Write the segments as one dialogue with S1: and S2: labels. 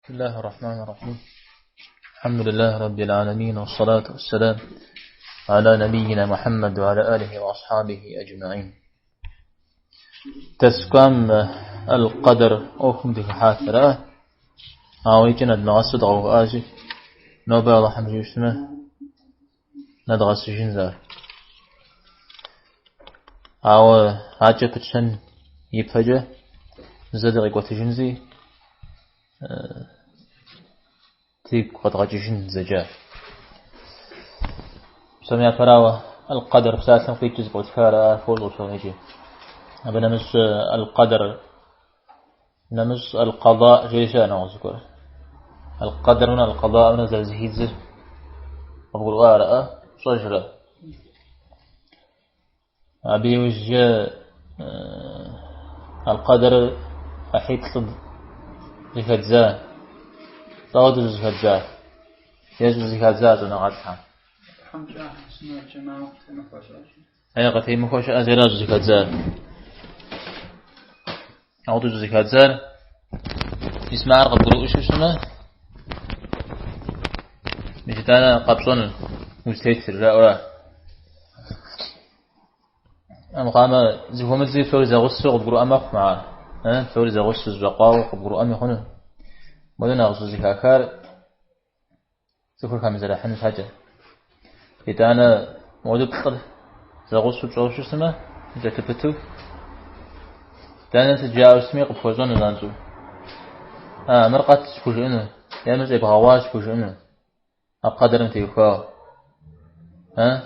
S1: بسم الله الرحمن الرحيم. الحمد لله رب العالمين، والصلاة والسلام على نبينا محمد وعلى آله وأصحابه أجمعين. تسكم القدر أوكم دي حاثرة أويجنا نغسد أو آجي نوبة الله حمد يسمى ندغس جنزار أو عجب تشن يبفجة زدغي قوتجنزي تيك قد غجشن زجاج سمع فراوة القدر بساسا في جزء وتفارة فوز وشوهجي أبا نمس القدر نمس القضاء جيشا نوزكور القدر من القضاء من زلزهيز أقول وارأة صجرة أبي وجه القدر أحيط صد زكاة صوت زكاة يجب زكاة ونغطها أي قتي مخوش أزيراج زكاة أعطي زكاة اسمع أرغب قلوش اسمه مجدانا قبصون مستيسر رأوه أم قام زفومت زي فوري زغسو قبرو أمق معه فوري زغسو زقاو قبرو أمي خونه مدن أغسو زكاكار سفر خامز رحن حاجة إتانا مودو بطل زغسو جوشو سما زكبتو تانا تجاو اسمي قبخوزون زانزو مرقات سكوشونو يامز إبغاواز سكوشونو أبقدر انتي يخواو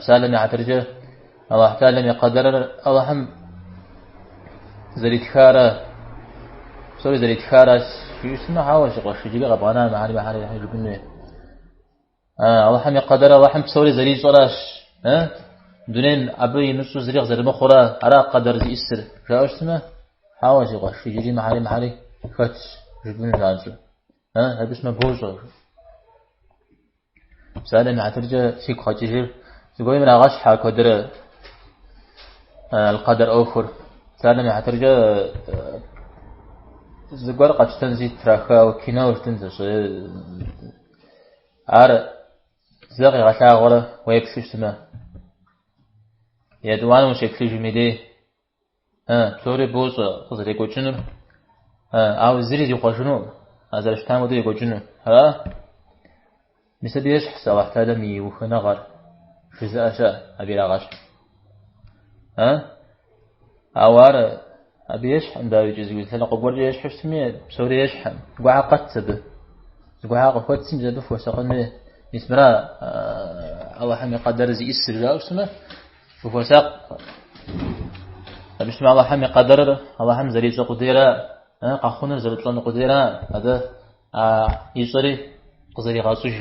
S1: سالم يعترجه الله تعالى يقدر الله هم زريت خارة سوري زريت خارة شو اسمه حاوش قش يجيب غبانا معاني محاري حاجة بنيه الله هم يقدر الله هم سوري زريت صلاش دونين أبي نص زريق زر مخورة أرا قدر زي إسر شو اسمه حاوش قش يجيب محاري خت جبنه جانسو هذا اسمه بوزو سالم يعترجه سيك خاتجير تقولي من أغاش حاكودر القدر أوفر سالم يحترجه زقور قد تنزي تراخا وكينا وتنزل عار زغي غشا غورة ويبشش سما يدوان وش يكفي جميدي سوري بوز خزر يقو جنر أو زري يقو جنر أزرش تامو دي يقو جنر مثل يشحس أو احتاج مي وخنغر فزا أشاء أبي راغش أوار أبي يشحن داوي جزء هلا قبور يشحن سمية بسوري يشحن قاع قتب قاع قفوت سم زاد فوسقنا يسمرا الله حمي قدر زي السر اسمه فوسق بسم الله حمي قدر الله حمي زريز قديرة قخون زرت لنا قديرة هذا يزري قزري غاسوج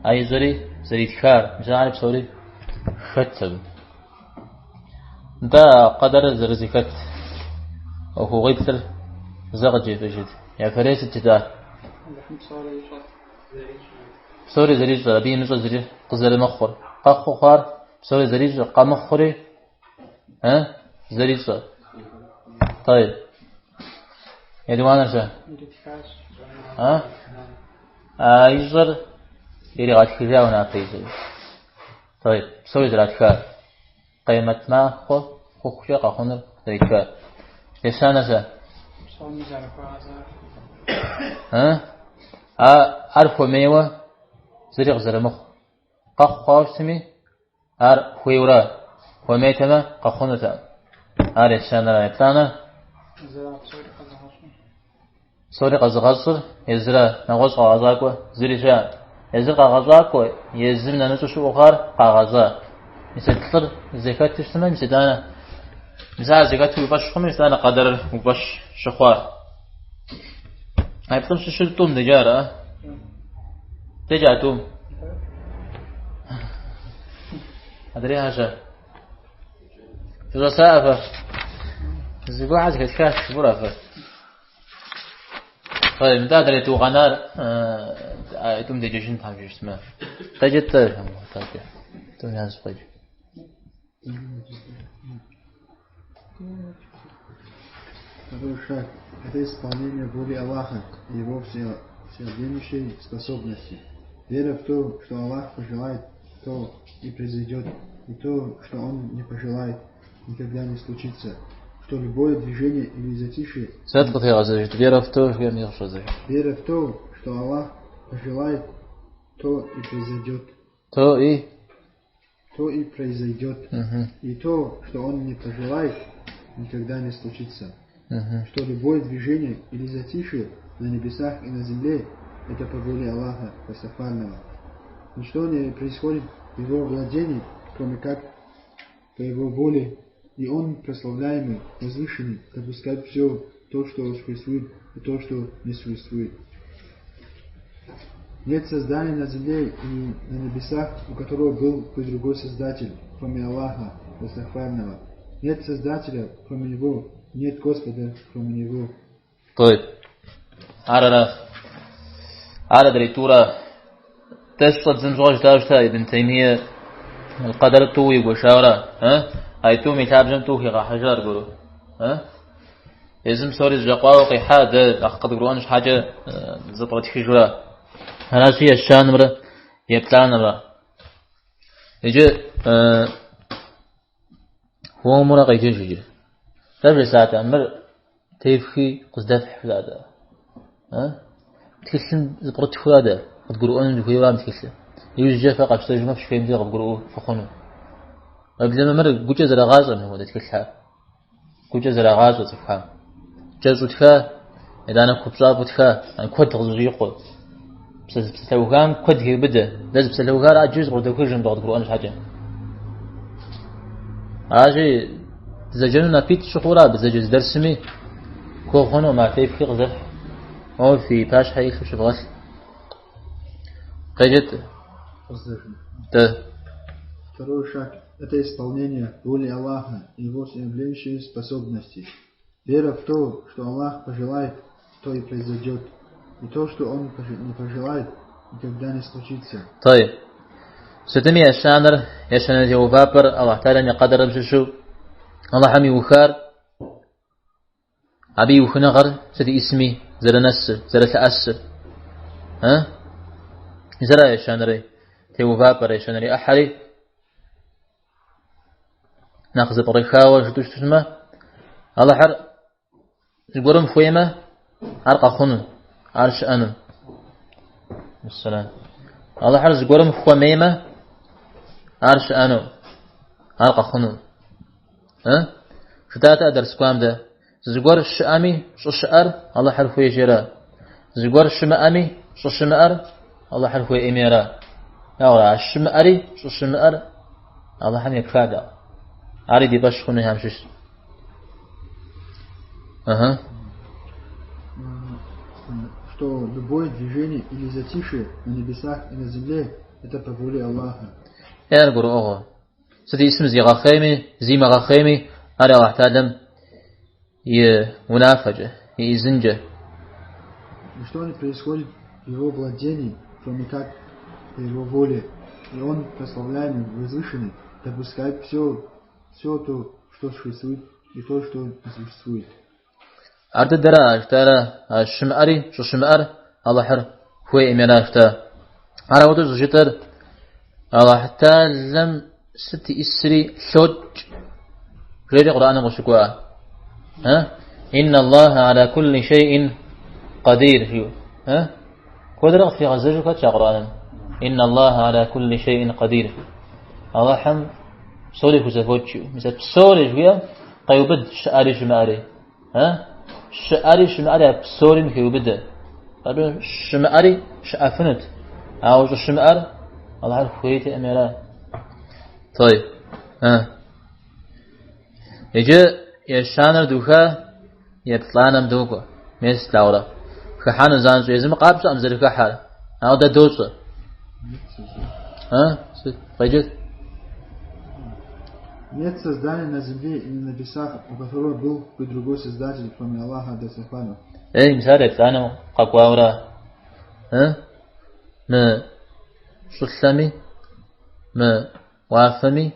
S1: أي زري خار مش عارف سوري ختب دا قدر زرزكت وهو غيبتر زغجي فجد يا فريس الجدار سوري زريج بين نزل زريج قزر مخور قخو خار سوري زريج قمخوري زريج طيب يا دوانا شا يزر يري غاد كذا وناقيز طيب سوري زرات خار قيمة ما خو شقة خنر ذيك لسانة سا أعرف ميوة زريق زرمخ قخ خاوش سمي خويورا وميتما قخونتا لسانة لا يتلانا سوري قزغصر يزرا نغوص قغزاكو زريشا يزرق قغزاكو يزمنا نسوشو أخار قغزا مثل تطر زكاة تشتمل مثل دانا مثل زكاة وباش خمس دانا قدر وباش شخوار هاي بتمشي شلتوم دجارة تجاتوم أدري هذا إذا سافر زبوا عزك كاش برافة طيب متى أدري تو غنار توم دجاجين تام جسمه تجت هم تاجي توم يانس فاج
S2: هذا الشيء هذا إسبانيا بولي أواخر يبوف всеобъемлющей способности. Вера в то, что Аллах пожелает, то и произойдет, и то, что Он не пожелает, никогда не случится, что любое движение или затишье.
S1: Вера в то,
S2: что Аллах пожелает, то и произойдет. То и произойдет. И то, что Он не пожелает, никогда не случится. Что любое движение или затишье на небесах и на земле — это по воле Аллаха Пастафарного. Ничто не происходит в Его владении, кроме как по Его воле, и Он прославляемый, возвышенный, допускает все то, что существует, и то, что не существует. Нет создания на земле и на небесах, у которого был бы другой Создатель, кроме Аллаха Пастафарного. Нет Создателя, кроме Него, нет Господа, кроме Него.
S1: على دريتورة تشطت زمزوج تاجتا ابن تيمية القدر توي وشاورة هاي تومي تابجم توكي غا حجار قولوا يزم سوري الجقواء وقيحاد أخذ قروانش حاجة زبطت في جرا هنا شيء الشان مرة يبتلان مرة يجي هو مرة قيجيش يجي تبري ساعة أمر تيفخي قصدات حفلادة تكلم زبطت حفلادة قد قروان جوكي وام تكلم يوجد فقط تجمع في فيلم قد قروه فخنو قبل ما مر قوجة زرا غاز أنه هذا تكلم قوجة زرا غاز وتفهم جزء تفا إذا أنا كبصاب وتفا أنا كود تغزوجي يقول بس لو كان كود هي بدأ لازم بس لو كان أجوز قد كل جنب قد قروان حاجة عاجي زجننا بيت شخورا بزجز درسمي كو خنو ما تيف كي غزل أو في باش حي خش بغل قيجت
S2: Второй шаг – это исполнение воли Аллаха и Его всеобъемлющей способности. Вера в то, что Аллах пожелает, то и произойдет, и то, что Он не пожелает, никогда не случится.
S1: ستمي الشانر يشان الجوابر الله تعالى يقدر بشو الله حمي وخار أبي وخنغر سدي اسمي زر نسر زر تأسر زر يشانري توابر يشانري أحري ناخذ بريخاوة جدوش تسمى الله حر يقولون فويمة عرق خنو عرش أنم السلام الله حر يقولون فويمة عرش أنو عرق خنو شتات أدرس قام ده زجور الشأمي شو الشأر الله حرف يجرا زجور الشمأمي شو الشمأر الله حرف يميرا يا ولا الشمأري شو الشمأر الله حم يكفادا أريد باش خنو همشش
S2: Что любое движение или затишье на небесах и на земле – это по воле Аллаха.
S1: يرجو أوه سدي اسم زي غخيمي زي ما غخيمي أرى واحد تعلم ينافجة يزنجة.
S2: Ничто не происходит в Его владении, кроме как по Его воле, и Он, прославляемый, возвышенный, допускает все то, что существует, и то, что не существует.
S1: أرد الدراج ترى الشمأري شو الشمأر الله حر هو إميراج ترى على وضع زجتر الله حتى لم ستي إسري شج غير قرآن وشكوا إن الله على كل شيء قدير شو قدرت في غزجك قرآن إن الله على كل شيء قدير الله حم سوري فزفوتشو مثل سوري شوية قيوبد شعري شماري شعري شماري بسوري مكيوبد شماري شعفنت أو شمار الله عارف خويتي أميرا طيب يجي يشانر دوكا يبطلانم دوكا ميس داورا خحان زانزو يزم قابس أمزر خحال أو دا دوسا فيجي
S2: Нет создания на земле и на небесах, у которого был бы другой создатель, кроме Аллаха Дасафана.
S1: مثال أنا قاقواورا ما شلمي ما وافمي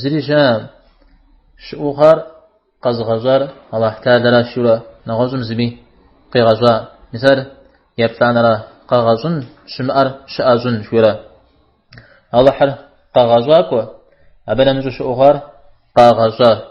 S1: زريجام شؤخر قزغزار الله احتاج لا شورا نغزم زمي قيغزا مثال يبتعنا قاغزون شمأر شأزون شورا الله حر قاغزواكو أبدا نزوش أغار قاغزوا